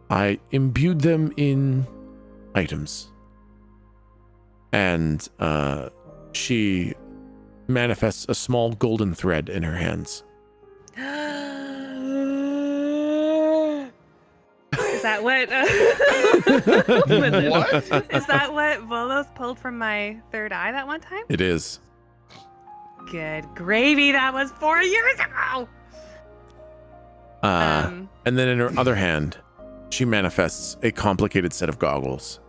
I imbued them in items. And she manifests a small golden thread in her hands. Is that what? What? Is that what Volos pulled from my third eye that one time? It is. Good gravy. That was 4 years ago. And then in her other hand, she manifests a complicated set of goggles.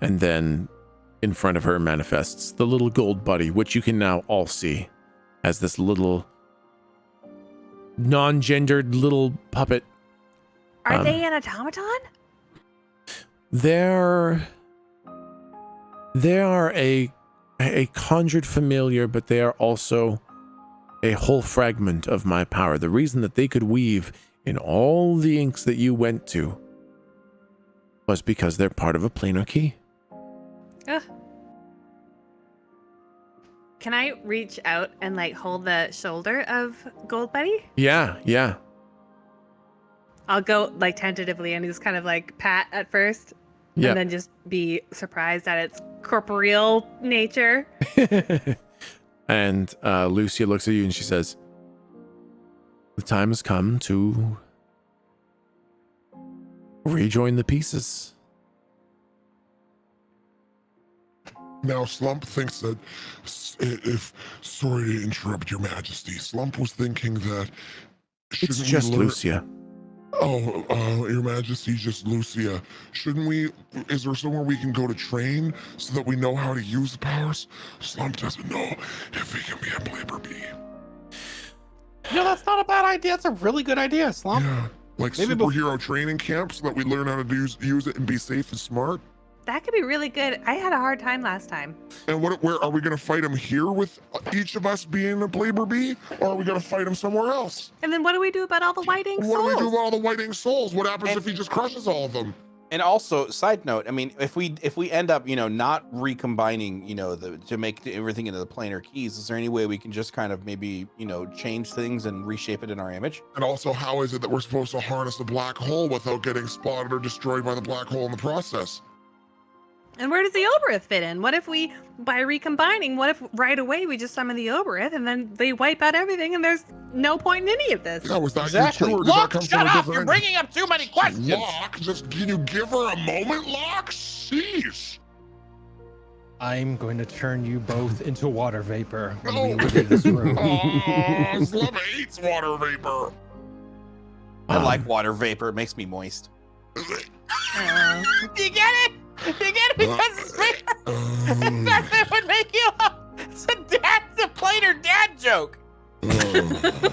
And then in front of her manifests the little gold buddy, which you can now all see as this little non-gendered little puppet. Are they an automaton? They are a conjured familiar, but they are also a whole fragment of my power. The reason that they could weave in all the inks that you went to was because they're part of a planar key. Ugh. Can I reach out and like hold the shoulder of Gold Buddy? Yeah. I'll go like tentatively and just kind of like pat at first. Yeah. And then just be surprised at its corporeal nature. And Lucia looks at you and she says, the time has come to rejoin the pieces. Now, Slump thinks that, sorry to interrupt your majesty, Slump was thinking that... It's just Lucia. Oh, your majesty, just Lucia. Shouldn't we, is there somewhere we can go to train so that we know how to use the powers? Slump doesn't know if he can be a labor bee. That's not a bad idea. That's a really good idea, Slump. Yeah, like Maybe superhero training camp so that we learn how to use it and be safe and smart. That could be really good. I had a hard time last time. And where are we going to fight him here with each of us being a labor bee, or are we going to fight him somewhere else? And then what do we do about all the white ink souls? What do we do about all the white ink souls? What happens if he just crushes all of them? And also, side note, I mean, if we end up, not recombining, to make everything into the planar keys, is there any way we can just kind of maybe, change things and reshape it in our image? And also, how is it that we're supposed to harness a black hole without getting spotted or destroyed by the black hole in the process? And where does the Oberith fit in? What if we, by recombining, what if right away we just summon the Oberith and then they wipe out everything and there's no point in any of this? Yeah, was that Exactly. you too, or did that Locke, come shut from a up! different You're angle? bringing up too many questions. Locke, can you give her a moment, Locke? Sheesh. I'm going to turn you both into water vapor when No. we leave this room. Oh, Slump hates water vapor. I like water vapor. It makes me moist. Oh. Do you get it? You get it? Because it's because it would make you it's a plainer dad joke.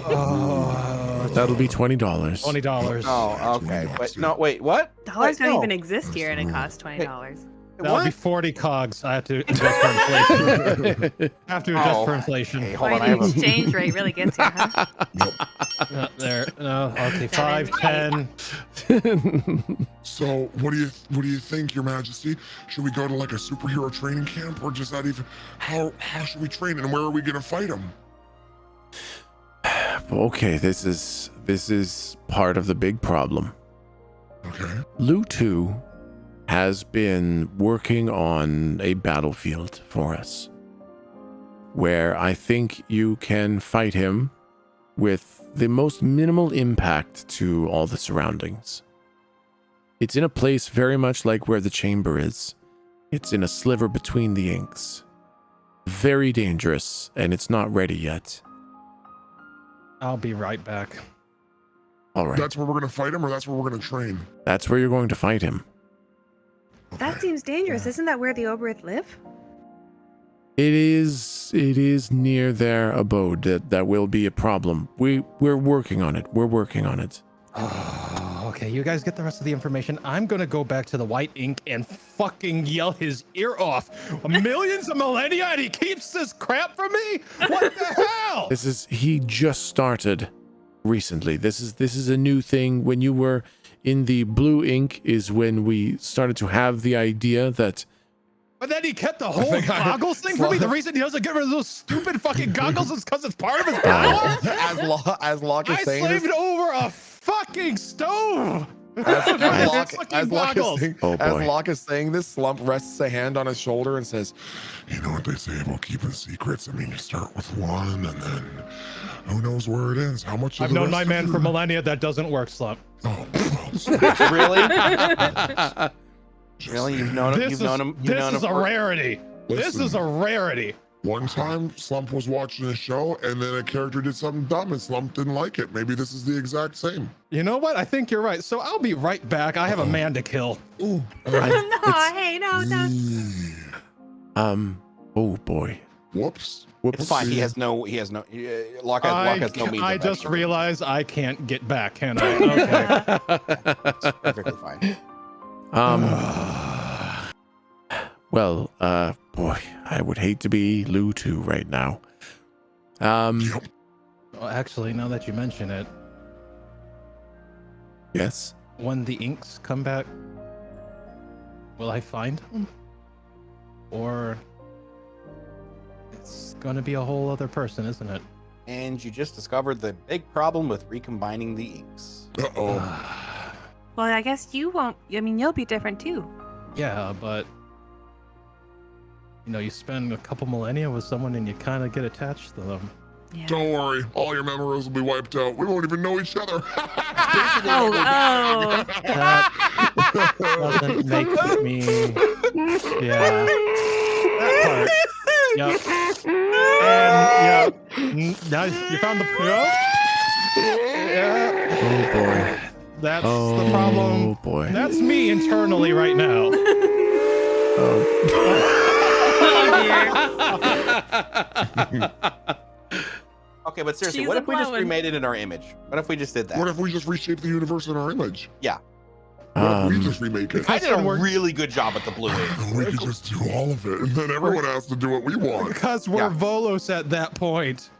Oh, That'll be $20. $20. Oh, okay. But no, wait, what? Dollars Wait, don't no. even exist here and it costs $20. That'll be 40 cogs. I have to adjust for inflation. Have to adjust for inflation. Hey, hold Boy, on, I the have a exchange rate really gets you, huh? There. No. Okay. 5, 10. So, what do you think, Your Majesty? Should we go to like a superhero training camp, or just not even? How should we train, and where are we gonna fight him? Okay, this is part of the big problem. Okay. Lutu has been working on a battlefield for us, where I think you can fight him with the most minimal impact to all the surroundings. It's in a place very much like where the chamber is. It's in a sliver between the inks. Very dangerous, and it's not ready yet. I'll be right back. All right, That's where we're gonna fight him, or that's where we're gonna train. that's where you're going to fight him. That seems dangerous. Isn't that where the Oberith live? It is near their abode. That will be a problem. We're working on it. We're working on it. Oh, okay. You guys get the rest of the information. I'm gonna go back to the white ink and fucking yell his ear off. Millions of millennia, and he keeps this crap from me. What the hell? He just started recently. This is a new thing. When you were in the blue ink is when we started to have the idea that But then he kept the whole goggles thing for me. The reason he doesn't get rid of those stupid fucking goggles is because it's part of his power. As Locke is saying slaved this, over a fucking stove. as Locke is saying this, Slump rests a hand on his shoulder and says, You know what they say about keeping secrets? I mean, you start with one, and then who knows where it ends? How much? I've known my man for millennia. That doesn't work, Slump. Oh, Really? Really? You've known him? You've known him? This is a rarity. This is a rarity. One time, Slump was watching a show, and then a character did something dumb, and Slump didn't like it. Maybe this is the exact same. You know what? I think you're right. So I'll be right back. I have a man to kill. Ooh. No, hey, no. Oh boy. Whoops. It's fine. He has no. Locke has no means. I of just extra. realized I can't get back, can I? Okay. It's perfectly fine. Well, boy, I would hate to be Lou too right now. Well, actually, now that you mention it, Yes. when the inks come back, will I find them? Or it's gonna be a whole other person, isn't it? And you just discovered the big problem with recombining the inks. Uh-oh. Well, I guess you won't. I mean, you'll be different too. Yeah, but you spend a couple millennia with someone and you kind of get attached to them. Yeah. Don't worry. All your memories will be wiped out. We won't even know each other. Oh. That doesn't make me. Yeah. That part. Yep. And now you found the. Yeah. Oh boy. That's the problem. Oh boy. That's me internally right now. Okay, but seriously, She's what if we just a-blowin'. remade it in our image? What if we just did that? What if we just reshape the universe in our image? Yeah. What if we just remake it? I did a really good job at the blue ink. We could just do all of it, and then everyone has to do what we want. Because we're Volos at that point.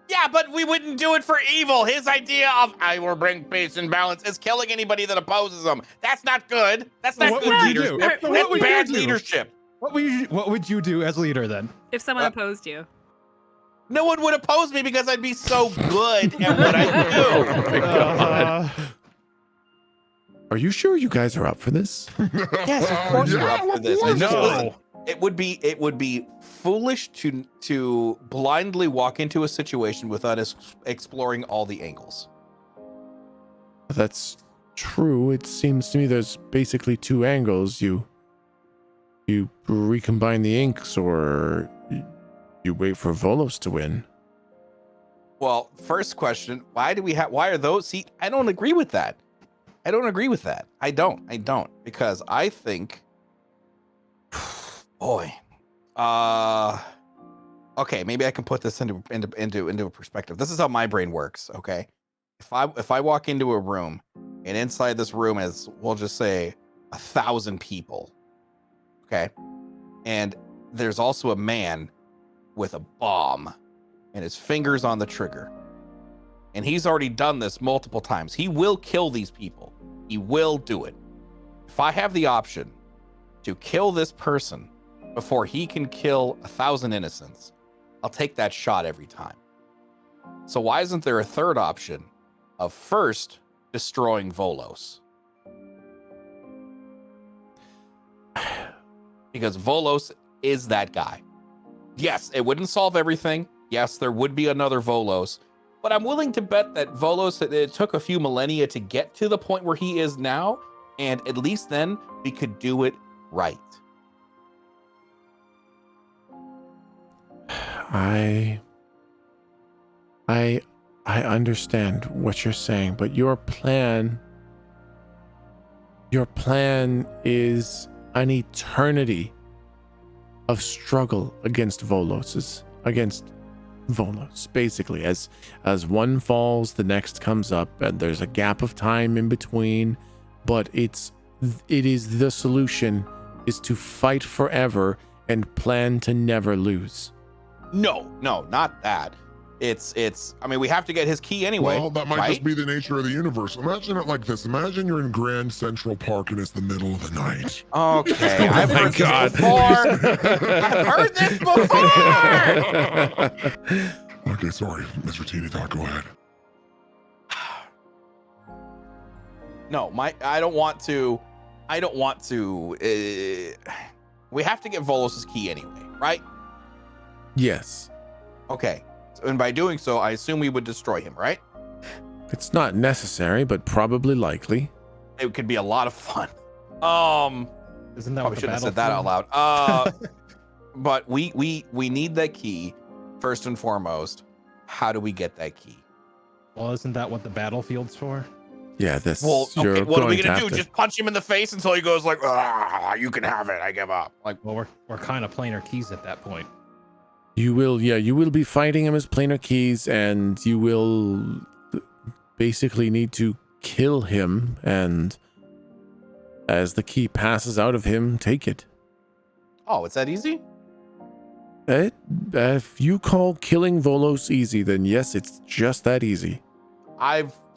Yeah, but we wouldn't do it for evil. His idea of I will bring peace and balance is killing anybody that opposes him. That's not good. That's not What good would you leadership. do? That's What would you bad do? leadership. What would you do as leader then? If someone opposed you. No one would oppose me because I'd be so good at what I do. Are you sure you guys are up for this? Yes, of course we're up for this. It's just, No. listen, it would be foolish to blindly walk into a situation without us exploring all the angles. That's true. It seems to me there's basically two angles. You recombine the inks, or you wait for Volos to win. Well, first question, why are those? See, I don't agree with that. I don't, because I think, boy, okay, maybe I can put this into a perspective. This is how my brain works. Okay, if I walk into a room and inside this room is, we'll just say, 1,000 people. Okay, and there's also a man with a bomb and his fingers on the trigger, and he's already done this multiple times. He will kill these people. He will do it. If I have the option to kill this person before he can kill 1,000 innocents, I'll take that shot every time. So why isn't there a third option of first destroying Volos? Because Volos is that guy. Yes, it wouldn't solve everything. Yes, there would be another Volos. But I'm willing to bet that Volos, it took a few millennia to get to the point where he is now. And at least then we could do it right. I understand what you're saying, but your plan is an eternity of struggle against Volos, basically. As one falls, the next comes up, and there's a gap of time in between, but it is the solution is to fight forever and plan to never lose. No, not that. I mean, we have to get his key anyway. Well, that might right? just be the nature of the universe. Imagine it like this. Imagine you're in Grand Central Park and it's the middle of the night. Okay, I've my heard God. this before. I've heard this before. Okay, sorry, Mr. Teeny Talk, go ahead. No, I don't want to. We have to get Volos's key anyway, right? Yes. Okay. And by doing so, I assume we would destroy him, right? It's not necessary, but probably likely. It could be a lot of fun. Isn't that Probably what the shouldn't have said battle that out loud. But we need that key first and foremost. How do we get that key? Well, isn't that what the battlefield's for? Yeah, this. Well, okay, you're what are we going gonna to do? have to- Just punch him in the face until he goes like, "Ah, you can have it. I give up." Like, Well, we're kind of planar keys at that point. You will, yeah, you will be fighting him as planar keys, and you will basically need to kill him, and as the key passes out of him, take it. oh, it's that easy? If you call killing Volos easy, then yes, it's just that easy.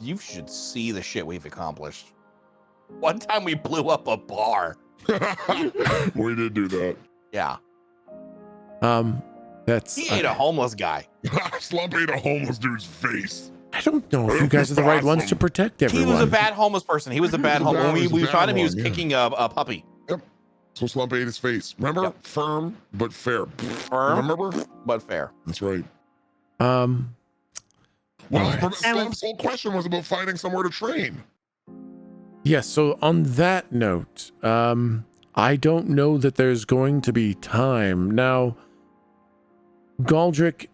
You should see the shit we've accomplished. One time we blew up a bar. We did do that. Yeah. That's. He ate a homeless guy. Slump ate a homeless dude's face. I don't know if you guys are the right ones to protect everyone. He was a bad homeless person. He was a bad homeless. When we found him, he was kicking a puppy. So Slump ate his face. Remember? Yep. Firm, but fair. Firm, Remember? but fair. That's right. Well, Slump's whole question was about finding somewhere to train. yes, so on that note, I don't know that there's going to be time. Now, Galdric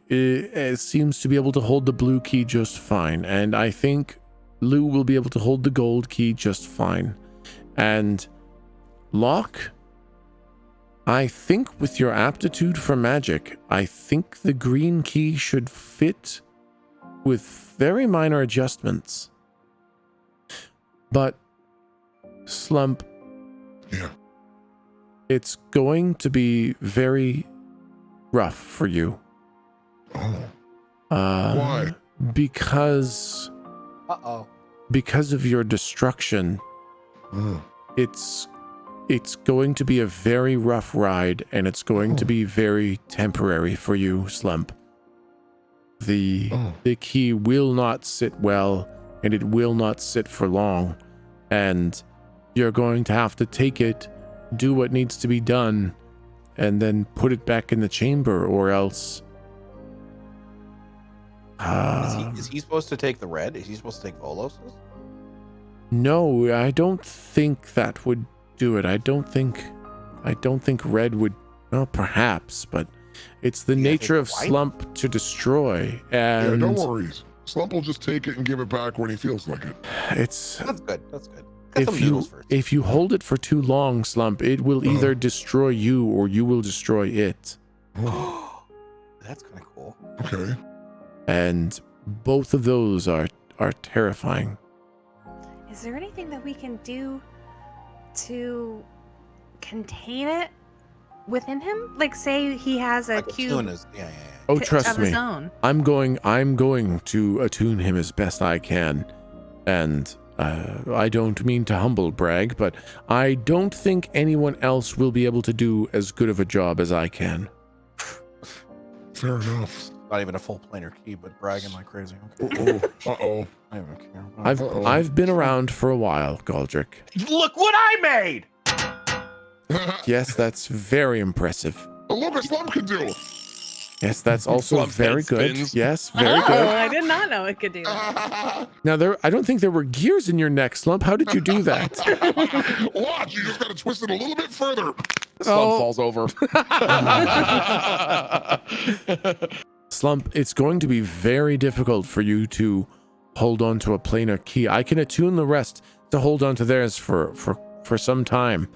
seems to be able to hold the blue key just fine, and I think Lou will be able to hold the gold key just fine. And Locke, I think with your aptitude for magic, I think the green key should fit with very minor adjustments. But Slump, Yeah. it's going to be very rough for you. Oh. Why? Because of your destruction, Oh. it's going to be a very rough ride, and it's going to be very temporary for you, Slump. The key will not sit well, and it will not sit for long, and you're going to have to take it, do what needs to be done, and then put it back in the chamber, or else Is he supposed to take the red? Is he supposed to take Volos's? no, I don't think that would do it. I don't think red would, well, perhaps, but it's the nature of white? Slump to destroy, Yeah, and no worries. Slump will just take it and give it back when he feels like it. it's That's good. That's good. Got some noodles first. if you hold it for too long, Slump, it will either destroy you or you will destroy it. That's kind of cool. Okay. And both of those are terrifying. Is there anything that we can do to contain it within him? Like, say he has a Like cube tune is, yeah. Oh, trust of me. his own. I'm going to attune him as best I can. And I don't mean to humble brag, but I don't think anyone else will be able to do as good of a job as I can. Fair enough. Not even a full planar key, but bragging like crazy. Okay. Uh-oh. I don't even care. I've been around for a while, Galdric. Look what I made! Yes, that's very impressive. Look what Slump can do. Yes, that's also Slump very head good. spins. Yes, very Oh, good. I did not know it could do that. Now, I don't think there were gears in your neck, Slump. How did you do that? Watch, you just gotta twist it a little bit further. Slump falls over. Slump, it's going to be very difficult for you to hold on to a planar key. I can attune the rest to hold on to theirs for some time.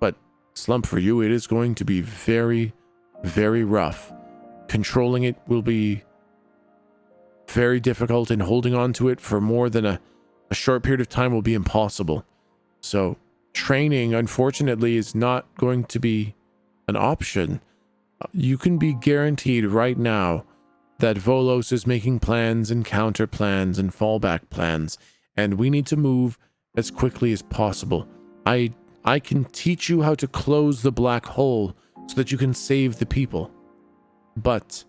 But Slump, for you, it is going to be very, very rough. Controlling it will be very difficult, and holding on to it for more than a short period of time will be impossible. So training, unfortunately, is not going to be an option. You can be guaranteed right now that Volos is making plans and counter plans and fallback plans, and we need to move as quickly as possible. I can teach you how to close the black hole so that you can save the people, but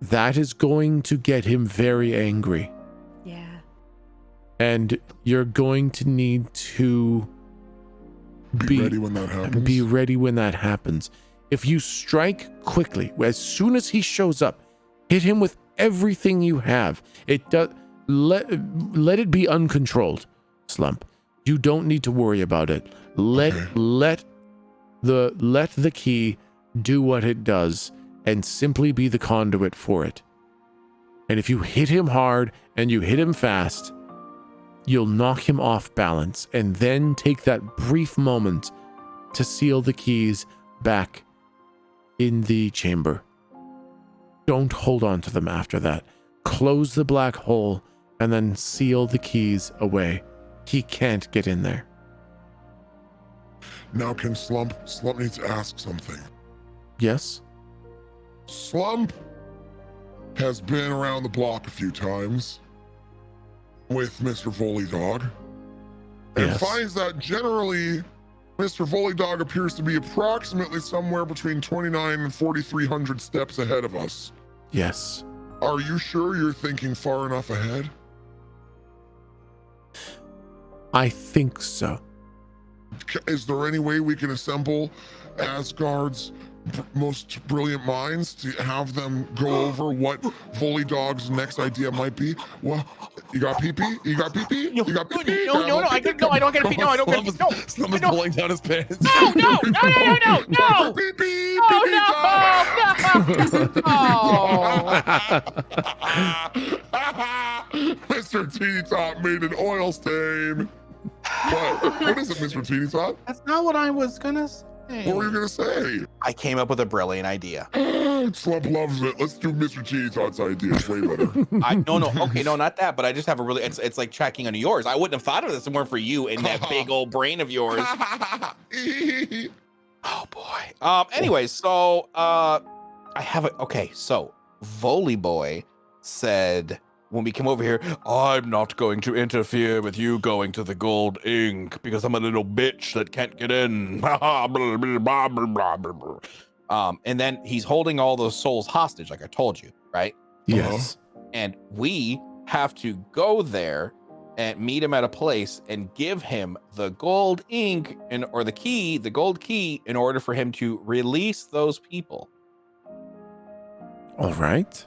that is going to get him very angry. Yeah. And you're going to need to be ready when that happens. Be ready when that happens. If you strike quickly, as soon as he shows up, hit him with everything you have. Let it be uncontrolled, Slump. You don't need to worry about it. Let the key do what it does and simply be the conduit for it. And if you hit him hard and you hit him fast, you'll knock him off balance and then take that brief moment to seal the keys back in the chamber. Don't hold on to them after that. Close the black hole and then seal the keys away. He can't get in there. Now can Slump needs to ask something. Yes? Slump has been around the block a few times with Mr. Volleydog and finds that generally Mr. Volleydog appears to be approximately somewhere between 29 and 4,300 steps ahead of us. Yes. Are you sure you're thinking far enough ahead? I think so. Is there any way we can assemble Asgard's most brilliant minds to have them go over what Volleydog's next idea might be? Well, you got pee-pee? You got pee-pee? You got pee-pee? No, I don't get a pee. No, I don't get a pee. No. Slump is pulling down his pants. No. Pee-pee! Mr. Teeny Top made an oil stain. What is it, Mr. Teeny Top? That's not what I was gonna say. What were you gonna say? I came up with a brilliant idea. Slump loves it. Let's do Mr. Teeny Top's idea. It's way better. No, not that. But I just have a really. It's like tracking on yours. I wouldn't have thought of this if it weren't for you and that big old brain of yours. Oh boy. Anyways, so I have it. Okay, so Volley Boy said when we came over here, I'm not going to interfere with you going to the Gold Ink because I'm a little bitch that can't get in. And then he's holding all those souls hostage, like I told you, right? Yes. And we have to go there and meet him at a place and give him the gold ink or the gold key in order for him to release those people. All right.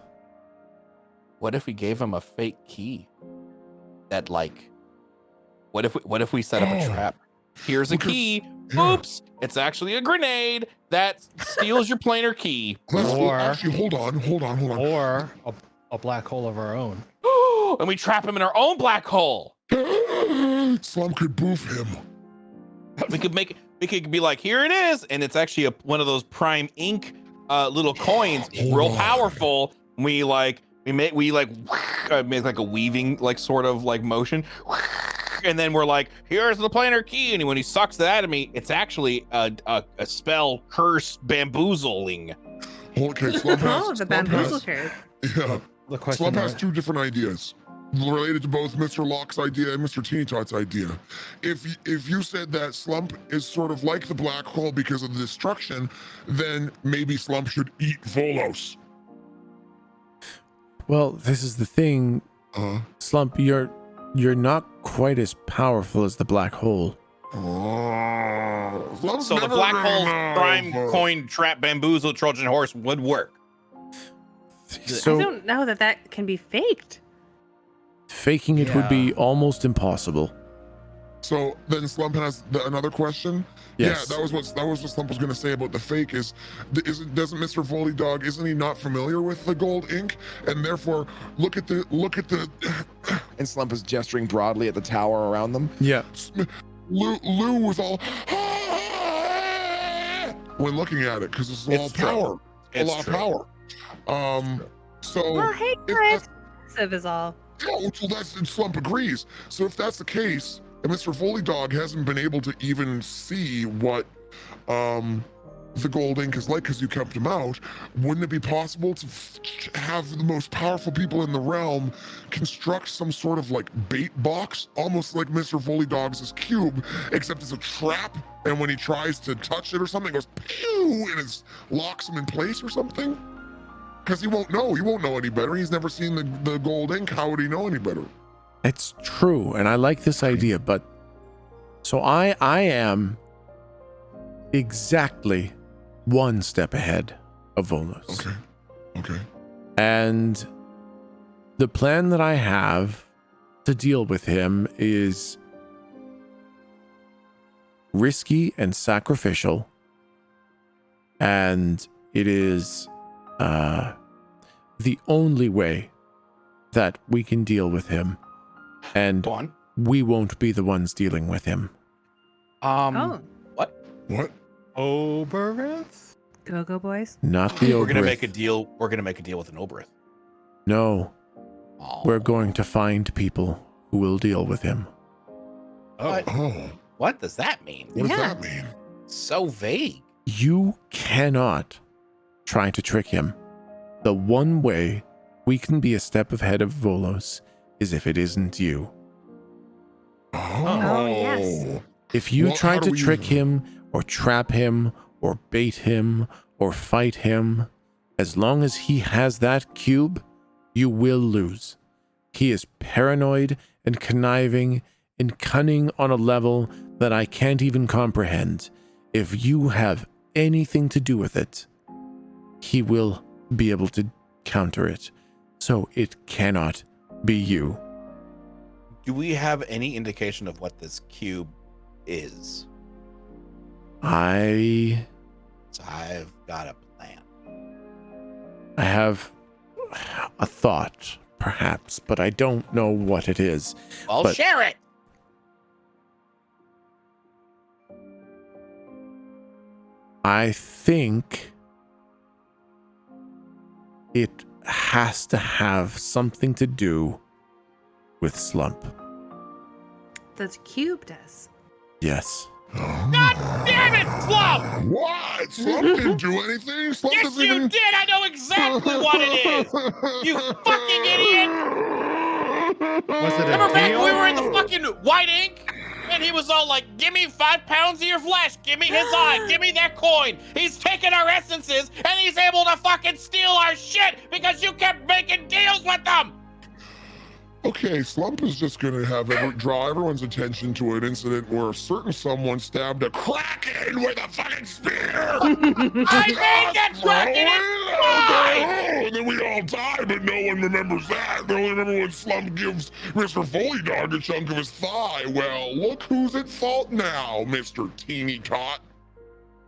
What if we gave him a fake key? That what if we set up a trap? Here's a key. Oops, it's actually a grenade that steals your planar key. Actually, hold on. Or a black hole of our own. And we trap him in our own black hole. Slump could boof him. We could be like, here it is, and it's actually one of those prime ink little coins, real powerful. We make like a weaving sort of motion, and then we're like, here's the planar key, and when he sucks that out of me, it's actually a spell curse bamboozling. Okay, Slump has, the bamboozle curse. Yeah. The question Slump has two different ideas related to both Mr. Locke's idea and Mr. Teeny Tot's idea. If you said that Slump is sort of like the black hole because of the destruction, then maybe Slump should eat Volos. Well, this is the thing, Slump. You're not quite as powerful as the black hole. So the black hole's prime coin trap bamboozle Trojan horse would work. So I don't know that can be faked. Faking it would be almost impossible. So then Slump has another question. Yes. Yeah, that was what Slump was going to say about the fake. Doesn't Mr. Volleydog, isn't he not familiar with the gold ink, and therefore look at the. And Slump is gesturing broadly at the tower around them. Yeah. Lou was all when looking at it because it's all power, a lot of power. So Well, hey, Chris, is all. yeah, well, that's Slump agrees. So if that's the case, and Mr. Volleydog hasn't been able to even see what the gold ink is like, because you kept him out, wouldn't it be possible to have the most powerful people in the realm construct some sort of like bait box, almost like Mr. Fully Dog's cube, except it's a trap, and when he tries to touch it or something, it goes pew, and it locks him in place or something? Because he won't know any better. He's never seen the gold ink. How would he know any better? It's true, and I like this idea, but so I am exactly one step ahead of Volos. Okay. And the plan that I have to deal with him is risky and sacrificial, and it is the only way that we can deal with him, and we won't be the ones dealing with him. What? Oberith? Go boys. Not the Oberith. We're gonna make a deal. We're gonna make a deal with an Oberith. No. Oh. We're going to find people who will deal with him. What does that mean? What does that mean? So vague. You cannot try to trick him. The one way we can be a step ahead of Volos is if it isn't you. Oh, yes. If you try to trick him or trap him or bait him or fight him, as long as he has that cube, you will lose. He is paranoid and conniving and cunning on a level that I can't even comprehend. If you have anything to do with it, he will be able to counter it. So it cannot be you. Do we have any indication of what this cube is? I've got a plan. I have a thought, perhaps, but I don't know what it is. I'll share it. I think it has to have something to do with Slump. The cube does. Yes. God damn it, Slump! What? Slump didn't do anything. Slump Yes, doesn't you even... did. I know exactly what it is. You fucking idiot! Was it Remember a back deal? when we were in the fucking white ink? And he was all like, give me 5 pounds of your flesh, give me his eye, give me that coin. He's taking our essences and he's able to fucking steal our shit because you kept making deals with them. Okay, Slump is just gonna draw everyone's attention to an incident where a certain someone stabbed a kraken with a fucking spear. I made that kraken and then we all die, but no one remembers that. They only remember when Slump gives Mr. Fully Dog a chunk of his thigh. Well, look who's at fault now, Mr. Teeny Tot.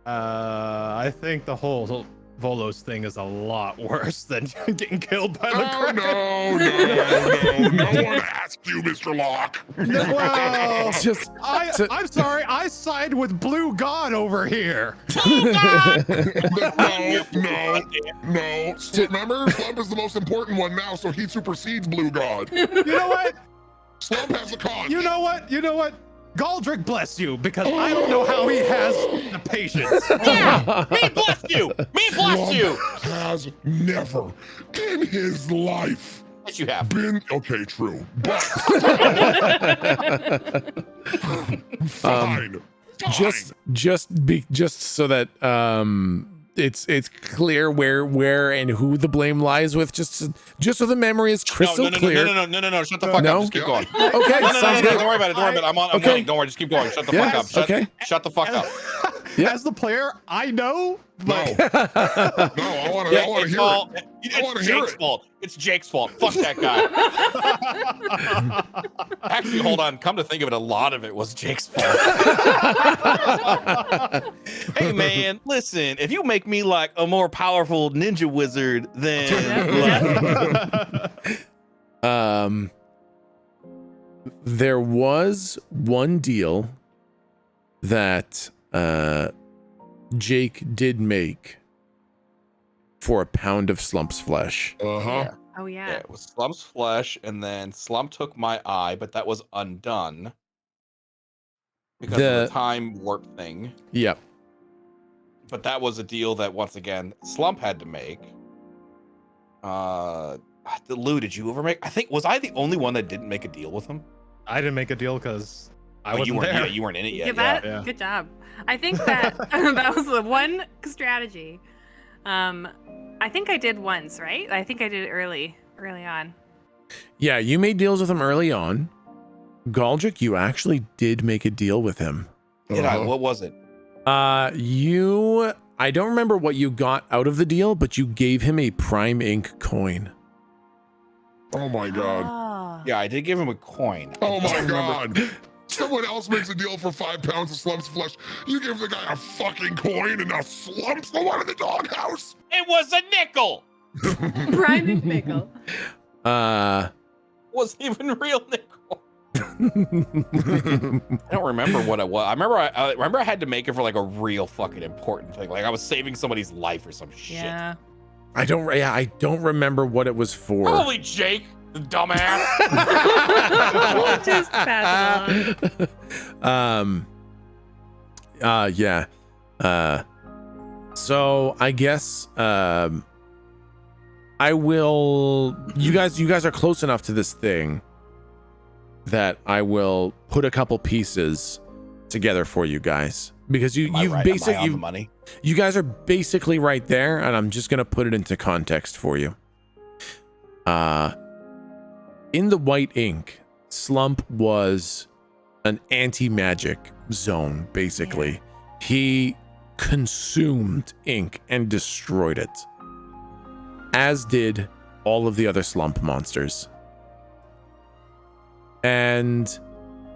I think the whole Volos thing is a lot worse than getting killed by the kraken. No one asked you, Mr. Locke. Well, I'm sorry, I side with Blue God over here. Blue God! No. Remember, Slump is the most important one now, so he supersedes Blue God. You know what? Slump has a conch. You know what? Galdric bless you, because I don't know how he has the patience. Yeah, me bless you. Me bless Slump you. has never in his life Yes, you have. been okay. True, but fine. Just so that it's clear where and who the blame lies with, just so the memory is crystal clear. No. Shut the fuck up. Just keep going. Okay, No, sounds good. don't worry about it. I'm willing. Don't worry. Just keep going. Shut the fuck up. Shut the fuck up. Yeah. As the player, I know. No, I want to hear it. I want to hear Jake's it. fault. It's Jake's fault. Fuck that guy. Actually, hold on. Come to think of it, a lot of it was Jake's fault. Hey, man, listen. If you make me like a more powerful ninja wizard, then there was one deal that Jake did make for a pound of Slump's flesh. Uh-huh. Oh yeah. Yeah, it was Slump's flesh, and then Slump took my eye, but that was undone because of the time warp thing. Yep. but that was a deal that once again Slump had to make. Lou, did you ever make? I think was I the only one that didn't make a deal with him? I didn't make a deal because I wasn't you weren't. there. Yeah, you weren't in it yet. Yeah. Good job. I think that that was the one strategy. I think I did once, right? I think I did it early on. Yeah, you made deals with him early on. Galdric, you actually did make a deal with him. Did I? What was it? I don't remember what you got out of the deal, but you gave him a Prime Ink coin. Oh my god. Oh. Yeah, I did give him a coin. Oh my god. Someone else makes a deal for 5 pounds of Slump's flesh. You give the guy a fucking coin and now Slump's the one in the doghouse. It was a nickel. Prime nickel. Wasn't even real nickel. I don't remember what it was. I remember I had to make it for like a real fucking important thing. Like I was saving somebody's life or some shit. Yeah. I don't remember what it was for. Probably Jake, the dumbass. Just pass it on. Yeah. So I guess I will. You guys are close enough to this thing that I will put a couple pieces together for you guys, because you guys are basically right there, and I'm just gonna put it into context for you. In the white ink, Slump was an anti-magic zone, basically. Yeah. He consumed ink and destroyed it, as did all of the other Slump monsters. And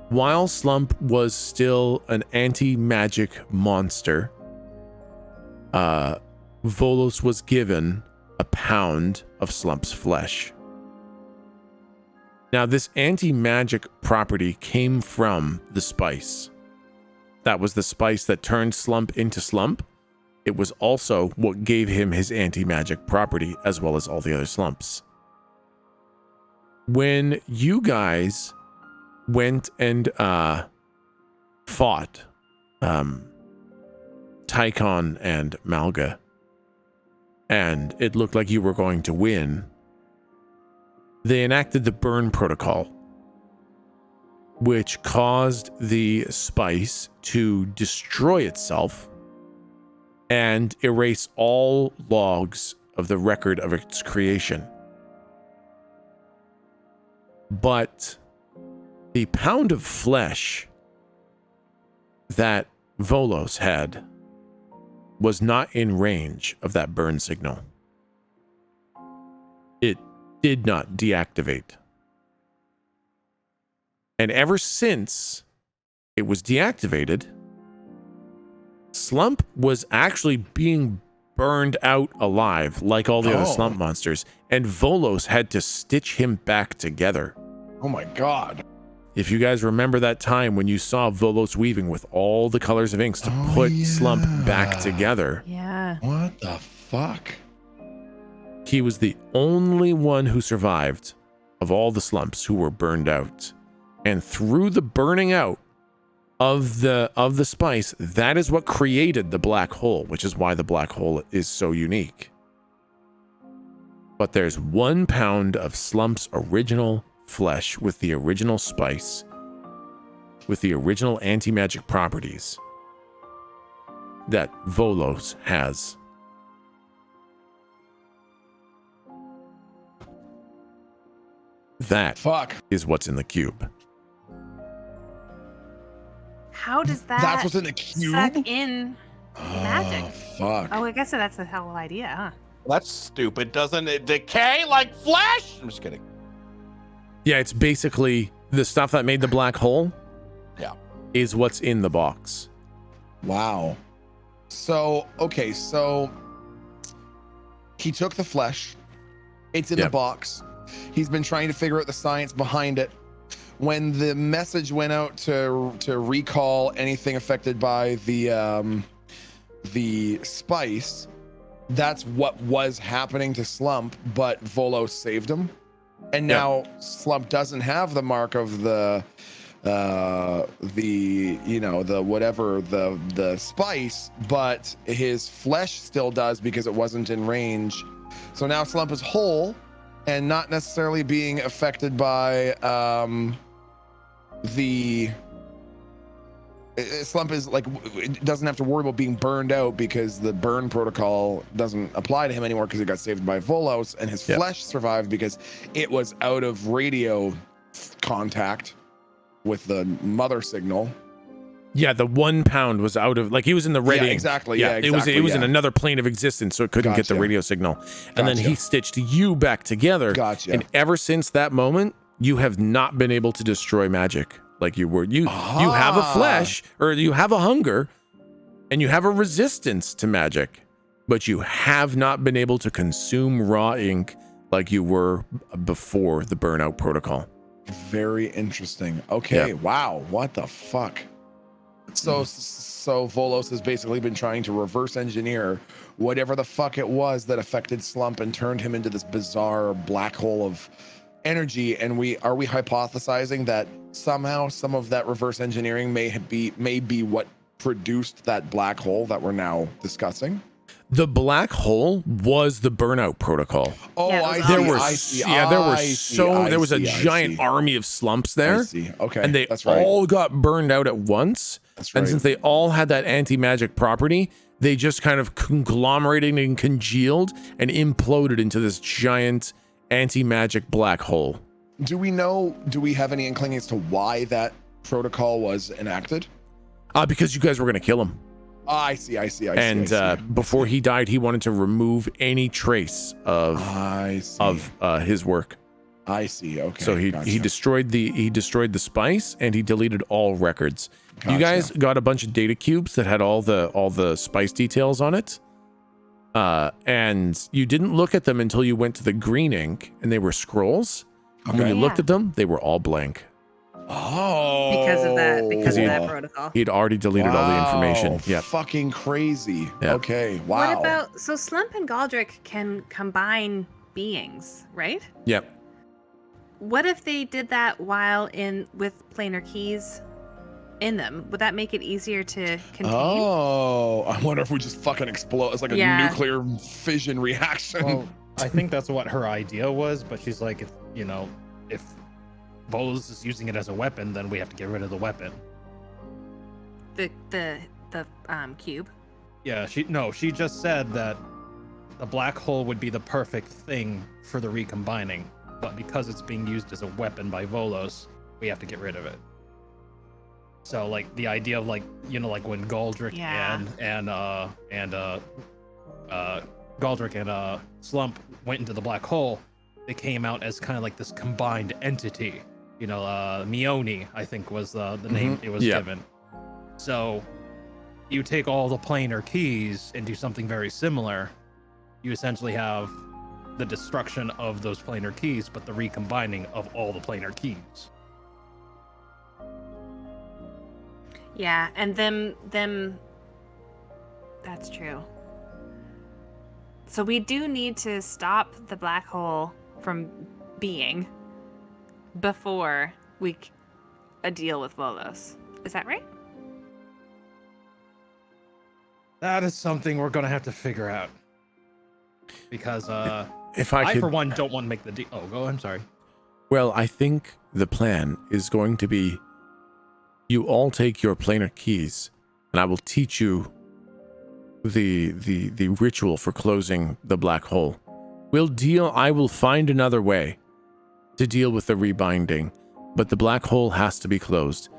while Slump was still an anti-magic monster, Volos was given a pound of Slump's flesh. Now, this anti-magic property came from the spice. That was the spice that turned Slump into Slump. It was also what gave him his anti-magic property, as well as all the other Slumps. When you guys went and fought Tychon and Malga, and it looked like you were going to win, they enacted the burn protocol, which caused the spice to destroy itself and erase all logs of the record of its creation. But the pound of flesh that Volos had was not in range of that burn signal. It did not deactivate. And ever since it was deactivated, Slump was actually being burned out alive like all the other Slump monsters, and Volos had to stitch him back together. Oh my god. If you guys remember that time when you saw Volos weaving with all the colors of inks to put Slump back together. Yeah. What the fuck? He was the only one who survived of all the Slumps who were burned out. And through the burning out of the spice, that is what created the black hole, which is why the black hole is so unique. But there's 1 pound of Slump's original flesh with the original spice, with the original anti-magic properties that Volos has. That is what's in the cube. How does that? That's what's in the cube. Suck in magic. Fuck. Oh, I guess that's the whole idea, huh? That's stupid. Doesn't it decay like flesh? I'm just kidding. Yeah, it's basically the stuff that made the black hole. Yeah, is what's in the box. Wow. So, okay, so he took the flesh. It's in the box. He's been trying to figure out the science behind it. When the message went out to recall anything affected by the spice, that's what was happening to Slump, but Volos saved him. And now Slump doesn't have the mark of the the spice, but his flesh still does because it wasn't in range. So now Slump is whole and not necessarily being affected by Slump is like, it doesn't have to worry about being burned out because the burn protocol doesn't apply to him anymore because he got saved by Volos, and his flesh survived because it was out of radio contact with the mother signal. Yeah, the 1 pound was out of, like, he was in the red ink. Exactly. It was in another plane of existence, so it couldn't get the radio signal. And then he stitched you back together. And ever since that moment, you have not been able to destroy magic like you were. You have a flesh, or you have a hunger, and you have a resistance to magic, but you have not been able to consume raw ink like you were before the burnout protocol. Very interesting. Okay. Yeah. Wow. What the fuck? So Volos has basically been trying to reverse engineer whatever the fuck it was that affected Slump and turned him into this bizarre black hole of energy. And are we hypothesizing that somehow some of that reverse engineering may be what produced that black hole that we're now discussing? The black hole was the burnout protocol. Oh, yeah, there was a giant army of slumps there. I see. Okay. And they all got burned out at once. That's right. And since they all had that anti-magic property, they just kind of conglomerated and congealed and imploded into this giant anti-magic black hole. Do we have any inkling as to why that protocol was enacted? Because you guys were going to kill him. I see. Before he died, he wanted to remove any trace of his work. I see. Okay. So he destroyed the spice, and he deleted all records. Gotcha. You guys got a bunch of data cubes that had all the spice details on it. And you didn't look at them until you went to the green ink, and they were scrolls. Okay. When you looked at them, they were all blank. Oh, because of that protocol. He'd already deleted all the information. Yeah, fucking crazy. Yep. Okay, wow. What about, so Slump and Galdric can combine beings, right? Yep. What if they did that while with planar keys in them? Would that make it easier to contain? Oh, I wonder if we just fucking explode. It's like a nuclear fission reaction. Well, I think that's what her idea was, but she's like, if Volos is using it as a weapon, then we have to get rid of the weapon. The cube. Yeah, she just said that the black hole would be the perfect thing for the recombining, but because it's being used as a weapon by Volos, we have to get rid of it. So like the idea of like when Galdric Galdric and Slump went into the black hole, they came out as kind of like this combined entity. Mione, I think was the name it was given. So you take all the planar keys and do something very similar. You essentially have the destruction of those planar keys, but the recombining of all the planar keys. Yeah, and them that's true. So we do need to stop the black hole from being before we deal with Volos. Is that right? That is something we're gonna have to figure out. Because if I for one don't want to make the deal. Oh, go. I'm sorry. Well, I think the plan is going to be you all take your planar keys, and I will teach you the ritual for closing the black hole. I will find another way to deal with the rebinding, but the black hole has to be closed.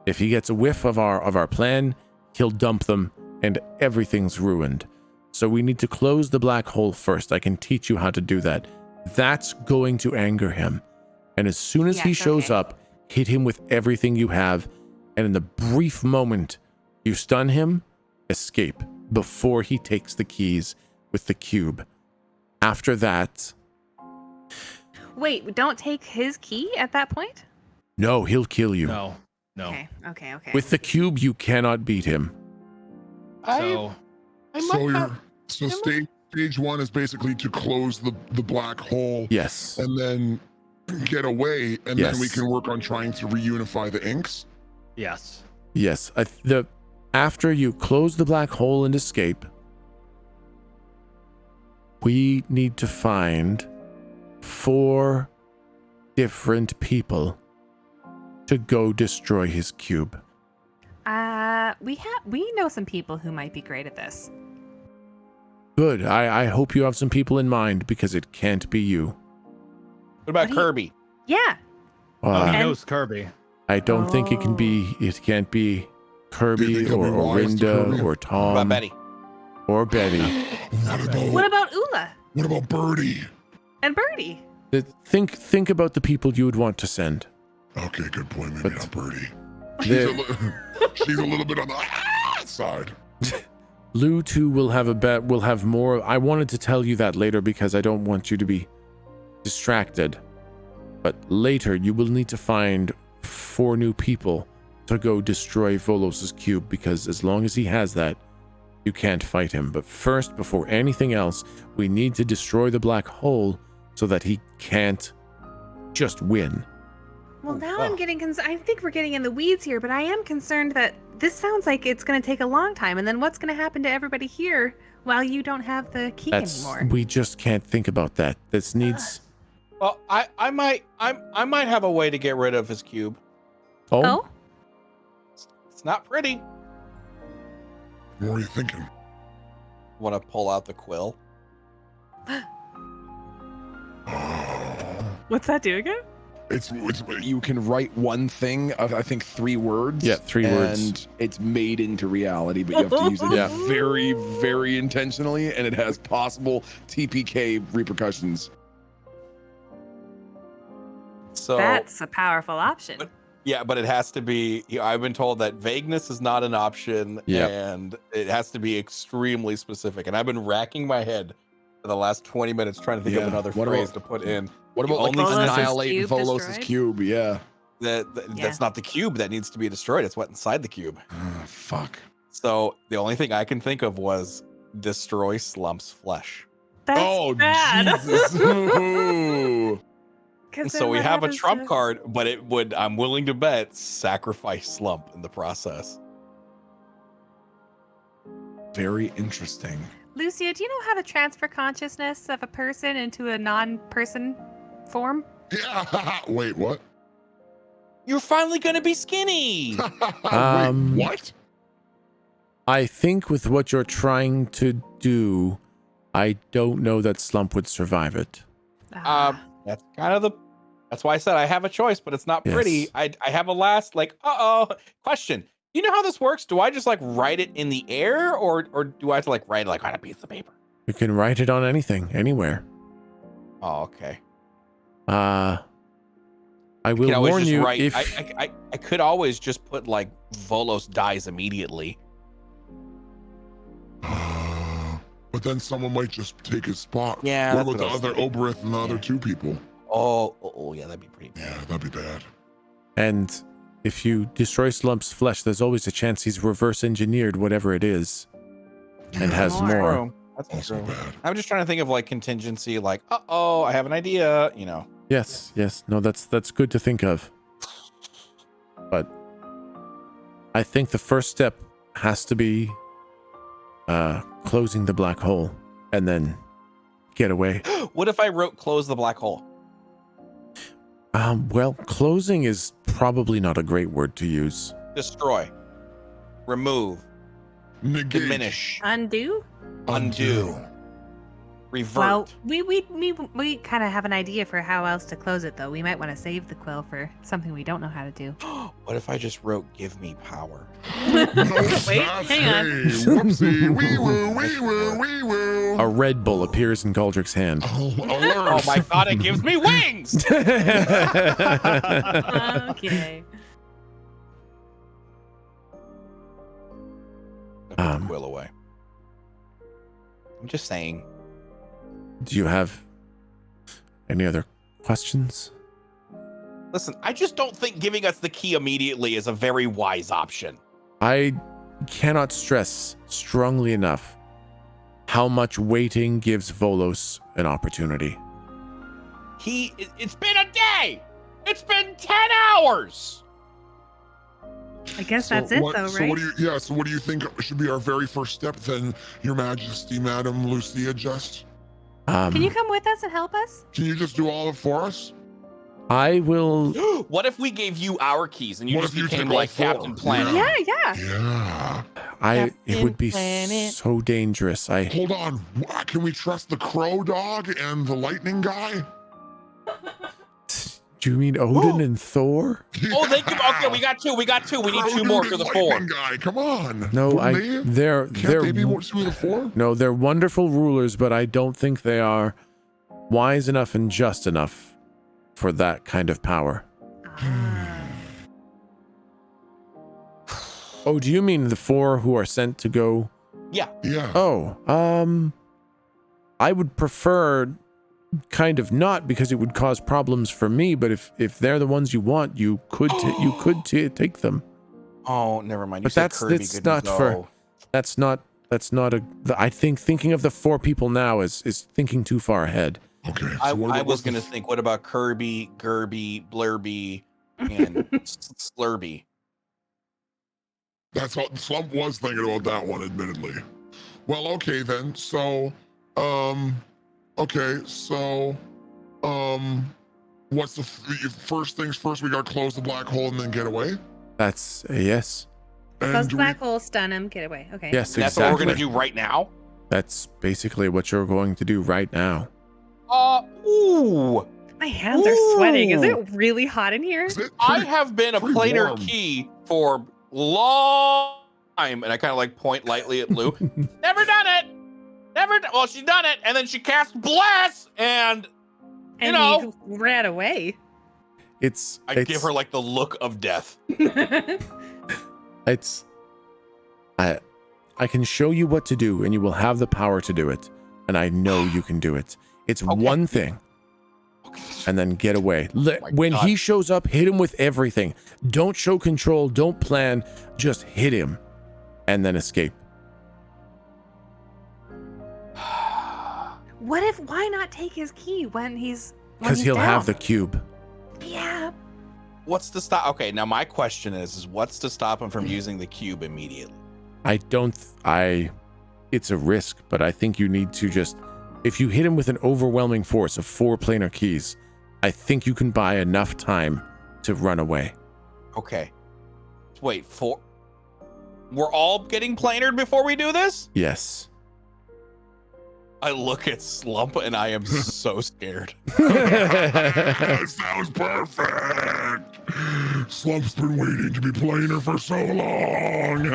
If he gets a whiff of our plan, he'll dump them and everything's ruined. So we need to close the black hole first. I can teach you how to do that. That's going to anger him. And as soon as he shows up, hit him with everything you have, and in the brief moment you stun him, escape before he takes the keys with the cube. After that... Wait, don't take his key at that point? No, he'll kill you. No. Okay. With the cube, you cannot beat him. So stage one is basically to close the black hole. Yes. And then get away, and Yes. then we can work on trying to reunify the inks. Yes. Yes. After you close the black hole and escape, we need to find 4 different people to go destroy his cube. We know some people who might be great at this. Good. I hope you have some people in mind because it can't be you. What about What do you- Kirby? Yeah. Oh, he Uh, knows Kirby. I don't think it can be. It can't be Do you Kirby think it'll or be wise to Orinda Kirby? or What about Tom Betty? or Betty. What about Ula What about Birdie? and Birdie? Think about the people you would want to send. Okay, good point. Maybe But not Birdie. the- She's a little bit on the side. Lou too will have more. I wanted to tell you that later because I don't want you to be distracted. But later you will need to find 4 new people to go destroy Volos's cube because as long as he has that, you can't fight him. But first, before anything else, we need to destroy the black hole so that he can't just win. Well, Oh, now wow. I'm getting concerned. I think we're getting in the weeds here, but I am concerned that this sounds like it's going to take a long time. And then what's going to happen to everybody here while you don't have the key anymore? We just can't think about that. This needs. Well, I might have a way to get rid of his cube. Oh? It's not pretty. What are you thinking? Want to pull out the quill? What's that do again? It's You can write one thing of, I think, 3 words. Yeah, 3 words. And it's made into reality, but you have to use it Yeah. very, very intentionally, and it has possible TPK repercussions. So That's a powerful option. But- yeah, but it has to be. I've been told that vagueness is not an option, Yep. and it has to be extremely specific. And I've been racking my head for the last 20 minutes trying to think of Yeah, another what phrase about- to put in. What The about like only Volos's annihilate cube Volos's destroyed? cube? Yeah. Yeah. That's not the cube that needs to be destroyed. It's what's inside the cube. Fuck. So the only thing I can think of was destroy Slump's flesh. That's Oh, bad. Jesus. Ooh. 'Cause So then we what have a happens trump to- card, but it would, I'm willing to bet, sacrifice Slump in the process. Very interesting. Lucia, do you know how to transfer consciousness of a person into a non-person form? Yeah. Wait, what? You're finally gonna be skinny. Wait, what? I think with what you're trying to do, I don't know that Slump would survive it. That's kind of that's why I said I have a choice, but it's not pretty. Yes. I have a last question. You know how this works? Do I just like write it in the air, or do I have to like write it like on a piece of paper? You can write it on anything, anywhere. Oh, okay. I I will could always warn just you write. if I could always just put like Volos dies immediately. But then someone might just take his spot. Yeah, What that's about the what I was other thinking. Oberith and the other Yeah. 2 people? Oh, yeah, that'd be pretty bad. Yeah, that'd be bad. and if you destroy Slump's flesh, there's always a chance he's reverse engineered whatever it is and Yeah, has More. more. True. That's also true. bad. I'm just trying to think of like contingency, like, I have an idea, you know. Yes. No, that's good to think of. But I think the first step has to be closing the black hole and then get away. What if I wrote close the black hole? Well, closing is probably not a great word to use. Destroy, remove, Negate. diminish, Undo? undo, revert. Well, we kind of have an idea for how else to close it, though. We might want to save the quill for something we don't know how to do. What if I just wrote give me power? Wait, hang on. Hey, whoopsie. Wee woo, wee woo, wee woo. A Red Bull appears in Galdric's hand. Oh, Oh alert. my god, it gives me wings! Okay. I put the Um, quill away. I'm just saying. Do you have any other questions? Listen, I just don't think giving us the key immediately is a very wise option. I cannot stress strongly enough how much waiting gives Volos an opportunity. It's been a day. It's been 10 hours. I guess that's it, though, So right? what do you think should be our very first step then, Your Majesty, Madam Lucia, just? Can you come with us and help us? Can you just do all of it for us? I will. What if we gave you our keys and you What just if you became took all like four? Captain Planet? Yeah. Yeah. It would be Planet. so dangerous. Hold on. Can we trust the crow dog and the lightning guy? Do you mean Odin and Thor? Oh, they can. Okay, we got two. We need Crow two more dude for the and four. lightning guy. Come on. No, Wouldn't they? they're Can't they be two of the four? no, they're wonderful rulers, but I don't think they are wise enough and just enough for that kind of power. Oh, do you mean the four who are sent to go? Yeah. Yeah. Oh, I would prefer kind of not, because it would cause problems for me, but if they're the ones you want, you could take them. Oh, never mind. You But said that's Kirby it's couldn't not go. for that's not I think thinking of the four people now is thinking too far ahead. Okay. So I what was about gonna think, what about Kirby, Gerby, Blurby, and Slurby? That's all. Slump was thinking about that one, admittedly. Well, okay then. So, what's the first things first? We got to close the black hole and then get away. That's a yes. And Close do the black hole, stun him, get away. Okay. Yes, That's exactly. what we're gonna do right now. That's basically what you're going to do right now. Ooh. My hands are sweating. Is Ooh. it really hot in here? Is it I pretty- have been a pretty planar warm. key for long time, and I kind of like point lightly at Lou. Never done it. Well, she's done it, and then she cast bless, and And know. he ran away. I give her like the look of death. It's I can show you what to do, and you will have the power to do it, and I know you can do it. It's Okay. one thing, and then get away. my When God. he shows up, hit him with everything. Don't show control, don't plan, just hit him and then escape. Why not take his key when he's Because he'll down? have the cube. Yeah. What's to stop? Okay, now my question is what's to stop him from using the cube immediately? It's a risk, but I think you need to just, if you hit him with an overwhelming force of 4 planar keys, I think you can buy enough time to run away. Okay. Wait, we're all getting planered before we do this? Yes. I look at Slump and I am so scared. That sounds perfect. Slump's been waiting to be playing her for so long.